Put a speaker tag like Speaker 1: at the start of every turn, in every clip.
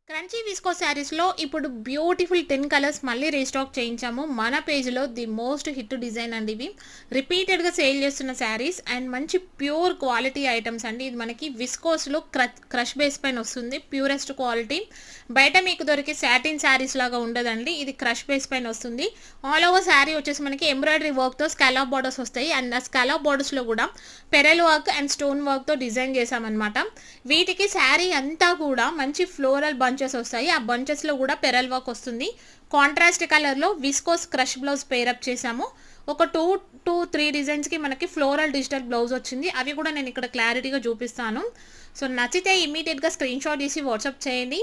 Speaker 1: Crunchy visco శారీస్లో ఇప్పుడు beautiful 10 colours మళ్ళీ రీస్టాక్ చేయించాము మన పేజ్లో. ది మోస్ట్ హిట్ డిజైన్ అండి ఇవి. రిపీటెడ్గా సేల్ చేస్తున్న శారీస్ అండ్ మంచి ప్యూర్ క్వాలిటీ ఐటమ్స్ అండి. ఇది మనకి విస్కోస్లో క్రష్ బేస్ పైన వస్తుంది, ప్యూరెస్ట్ క్వాలిటీ. బయట మీకు దొరికే సాటిన్ శారీస్ లాగా ఉండదండి, ఇది క్రష్ బేస్ పైన వస్తుంది. ఆల్ ఓవర్ శారీ వచ్చేసి మనకి ఎంబ్రాయిడరీ వర్క్తో స్కాలప్ బార్డర్స్ వస్తాయి. అండ్ ఆ స్కాలప్ బార్డర్స్లో కూడా పెరల్ వర్క్ అండ్ స్టోన్ వర్క్తో డిజైన్ చేసామన్నమాట. వీటికి శారీ అంతా కూడా మంచి ఫ్లోరల్ బంచెస్ వస్తాయి. ఆ బంచెస్లో కూడా పెరల్ వర్క్ వస్తుంది. కాంట్రాస్ట్ కలర్లో విస్కోస్ క్రష్ బ్లౌజ్ పేరప్ చేసాము. ఒక 2 to 3 డిజైన్స్కి మనకి ఫ్లోరల్ డిజిటల్ బ్లౌజ్ వచ్చింది. అవి కూడా నేను ఇక్కడ క్లారిటీగా చూపిస్తాను. సో నచ్చితే ఇమీడియట్గా స్క్రీన్ షాట్ తీసి వాట్సాప్ చేయండి.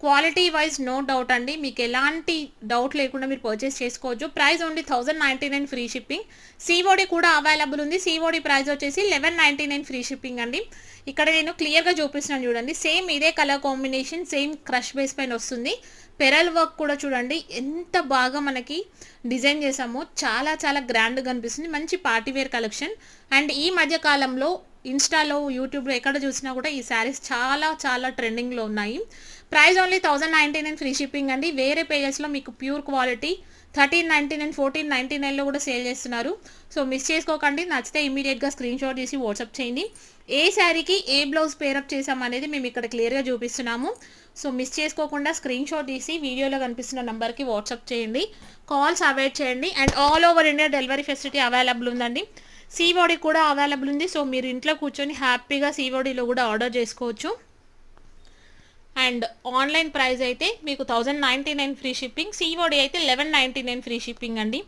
Speaker 1: క్వాలిటీ వైజ్ నో డౌట్ అండి, మీకు ఎలాంటి డౌట్ లేకుండా మీరు పర్చేస్ చేసుకోవచ్చు. Price only 1099 free shipping. COD కూడా అవైలబుల్ ఉంది. సిఓడి ప్రైస్ వచ్చేసి 1199 ఫ్రీ షిప్పింగ్ అండి. ఇక్కడ నేను క్లియర్గా చూపిస్తున్నాను చూడండి. సేమ్ ఇదే colour combination, same crush base పైన వస్తుంది. పెరల్ వర్క్ కూడా చూడండి ఎంత బాగా మనకి డిజైన్ చేసామో, చాలా చాలా గ్రాండ్గా అనిపిస్తుంది. మంచి పార్టీవేర్ కలెక్షన్. అండ్ ఈ మధ్య కాలంలో ఇన్స్టాలో, యూట్యూబ్లో ఎక్కడ చూసినా కూడా ఈ శారీస్ చాలా చాలా ట్రెండింగ్లో ఉన్నాయి. ప్రైస్ ఓన్లీ 1099 ఫ్రీ షిప్పింగ్ అండి. వేరే పేజెస్లో మీకు ప్యూర్ క్వాలిటీ 1399, 1499లో కూడా సేల్ చేస్తున్నారు. సో మిస్ చేసుకోకండి. నచ్చితే ఇమీడియట్గా స్క్రీన్ షాట్ తీసి వాట్సాప్ చేయండి. ఏ శారీకి ఏ బ్లౌజ్ పేరప్ చేసామనేది మేము ఇక్కడ క్లియర్గా చూపిస్తున్నాము. సో మిస్ చేసుకోకుండా స్క్రీన్ షాట్ తీసి వీడియోలో కనిపిస్తున్న నెంబర్కి వాట్సాప్ చేయండి. కాల్స్ అవాయిడ్ చేయండి. And all over India delivery facility available ఉందండి. సిఓడి కూడా అవైలబుల్ ఉంది. సో మీరు ఇంట్లో కూర్చొని హ్యాపీగా సిఓడిలో కూడా ఆర్డర్ చేసుకోవచ్చు. అండ్ ఆన్లైన్ ప్రైస్ అయితే మీకు 1099 ఫ్రీ షిప్పింగ్, సిఓడి అయితే 1199 ఫ్రీ షిప్పింగ్ అండి.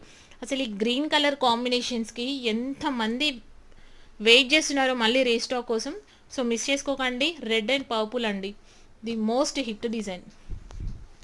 Speaker 1: అసలు ఈ గ్రీన్ కలర్ కాంబినేషన్స్కి ఎంతమంది వెయిట్ చేస్తున్నారో మళ్ళీ రీస్టాక్ కోసం. సో మిస్ చేసుకోకండి. రెడ్ అండ్ పర్పుల్ అండి, ది మోస్ట్ హిట్ డిజైన్.